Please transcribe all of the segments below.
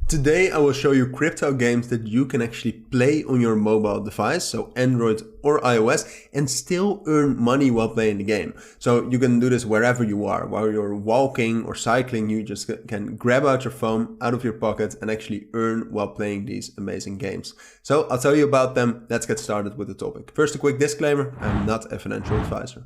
Today I will show you crypto games that you can actually play on your mobile device, so Android or iOS, and still earn money while playing the game. So you can do this wherever you are. While you're walking or cycling, you just can grab out your phone out of your pocket and actually earn while playing these amazing games. So I'll tell you about them. Let's get started with the topic. First, a quick disclaimer: I'm not a financial advisor.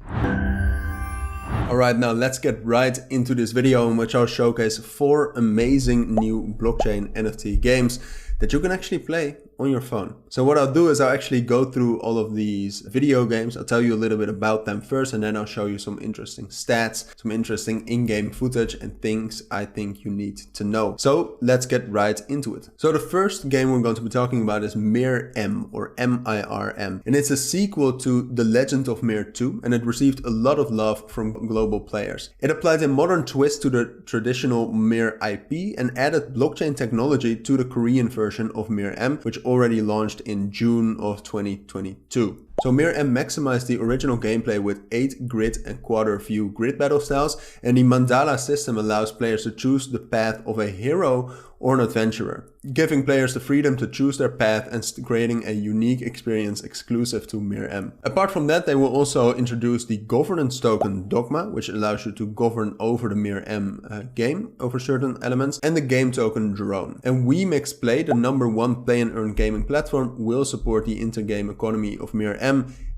Alright, now let's get right into this video in which I'll showcase 4 amazing new blockchain NFT games that you can actually play on your phone. So what I'll do is I'll actually go through all of these video games. I'll tell you a little bit about them first, and then I'll show you some interesting stats, some interesting in-game footage and things I think you need to know. So let's get right into it. So the first game we're going to be talking about is MIRM, or M-I-R-M. And it's a sequel to The Legend of Mir 2, and it received a lot of love from global players. It applied a modern twist to the traditional Mir IP and added blockchain technology to the Korean version of MIRM, which already launched in June of 2022. So MIRM maximized the original gameplay with 8 grid and quarter view grid battle styles, and the mandala system allows players to choose the path of a hero or an adventurer, giving players the freedom to choose their path and creating a unique experience exclusive to MIRM. Apart from that, they will also introduce the governance token Dogma, which allows you to govern over the MIRM game over certain elements, and the game token Drone. And WeMix Play, the #1 play and earn gaming platform, will support the intergame economy of MIRM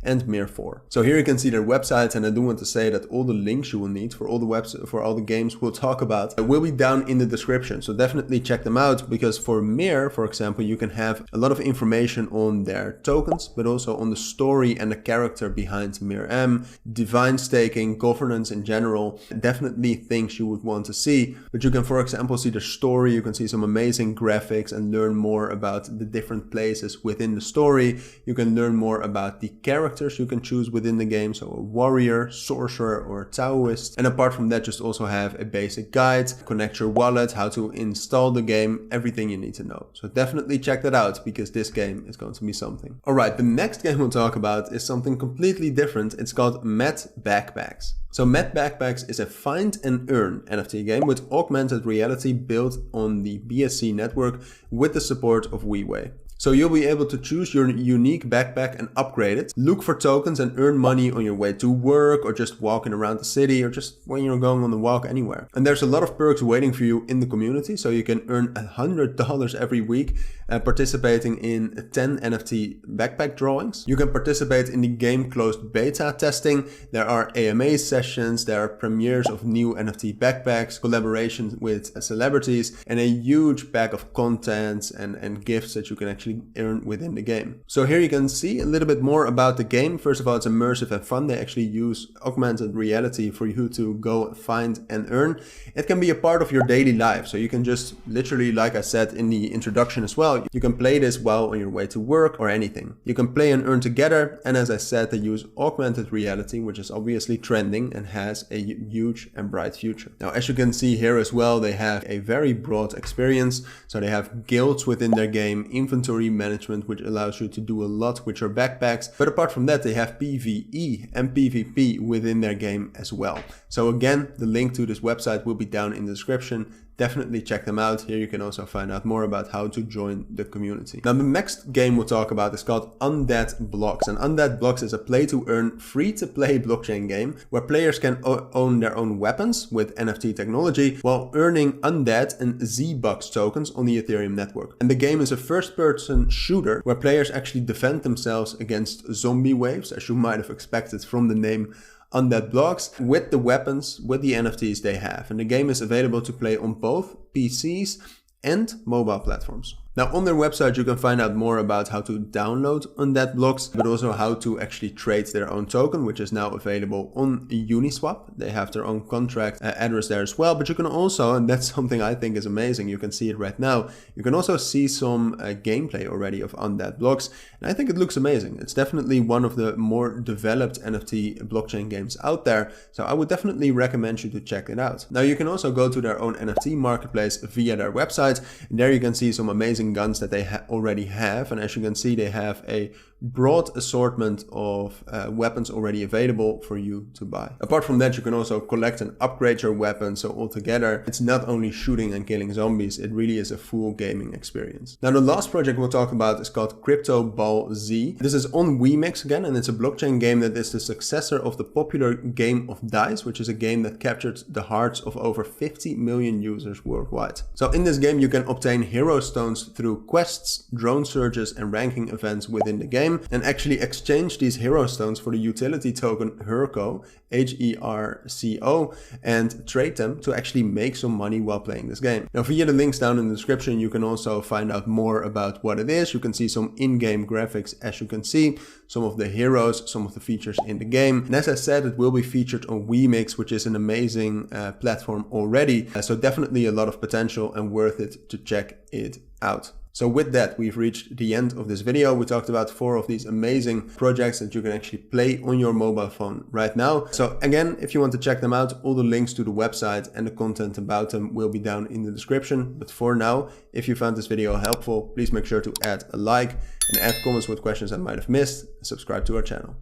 and Mir 4. So here you can see their websites, and I do want to say that all the links you will need for all the games we'll talk about will be down in the description. So definitely check them out, because for Mir, for example, you can have a lot of information on their tokens, but also on the story and the character behind MIRM, divine staking, governance in general, definitely things you would want to see. But you can, for example, see the story, you can see some amazing graphics and learn more about the different places within the story. You can learn more about the characters you can choose within the game, so a warrior, sorcerer, or a Taoist. And apart from that, just also have a basic guide, connect your wallet, how to install the game, everything you need to know. So definitely check that out, because this game is going to be something. Alright, the next game we'll talk about is something completely different. It's called Met Backpacks. So Met Backpacks is a find and earn NFT game with augmented reality built on the BSC network with the support of WeWay. So you'll be able to choose your unique backpack and upgrade it, look for tokens and earn money on your way to work, or just walking around the city, or just when you're going on a walk anywhere. And there's a lot of perks waiting for you in the community, so you can earn $100 every week participating in 10 NFT backpack drawings. You can participate in the game closed beta testing. There are AMA sessions, there are premieres of new NFT backpacks, collaborations with celebrities, and a huge bag of content and gifts that you can actually earn within the game. So here you can see a little bit more about the game. First of all, it's immersive and fun. They actually use augmented reality for you to go find and earn. It can be a part of your daily life. So you can just literally, like I said in the introduction as well, you can play this while on your way to work or anything. You can play and earn together. And as I said, they use augmented reality, which is obviously trending and has a huge and bright future. Now, as you can see here as well, they have a very broad experience. So they have guilds within their game, inventory management, which allows you to do a lot with your backpacks. But apart from that, they have PvE and PvP within their game as well. So again, the link to this website will be down in the description. Definitely check them out. Here you can also find out more about how to join the community. Now, the next game we'll talk about is called Undead Blocks. And Undead Blocks is a play to earn free-to-play blockchain game where players can own their own weapons with NFT technology while earning undead and Z-Bucks tokens on the Ethereum network. And the game is a first-person shooter where players actually defend themselves against zombie waves, as you might have expected from the name Undead Blocks, with the weapons, with the NFTs they have. And the game is available to play on both PCs and mobile platforms. Now, on their website, you can find out more about how to download Undead Blocks, but also how to actually trade their own token, which is now available on Uniswap. They have their own contract address there as well, but you can also, and that's something I think is amazing, you can see it right now, you can also see some gameplay already of Undead Blocks, and I think it looks amazing. It's definitely one of the more developed NFT blockchain games out there, so I would definitely recommend you to check it out. Now, you can also go to their own NFT marketplace via their website, and there you can see some amazing guns that they already have. And as you can see, they have a broad assortment of weapons already available for you to buy. Apart from that, you can also collect and upgrade your weapon. So altogether, it's not only shooting and killing zombies, it really is a full gaming experience. Now, the last project we'll talk about is called Crypto Ball Z. This is on Wemix again, and it's a blockchain game that is the successor of the popular game of Dice, which is a game that captured the hearts of over 50 million users worldwide. So in this game, you can obtain hero stones through quests, drone searches, and ranking events within the game, and actually exchange these hero stones for the utility token HERCO, H-E-R-C-O, and trade them to actually make some money while playing this game. Now, via the links down in the description, you can also find out more about what it is. You can see some in-game graphics, as you can see, some of the heroes, some of the features in the game. And as I said, it will be featured on Wemix, which is an amazing platform already. So definitely a lot of potential and worth it to check it out. So with that, we've reached the end of this video. We talked about 4 of these amazing projects that you can actually play on your mobile phone right now. So again, if you want to check them out, all the links to the website and the content about them will be down in the description. But for now, if you found this video helpful, please make sure to add a like and add comments with questions I might have missed, and subscribe to our channel.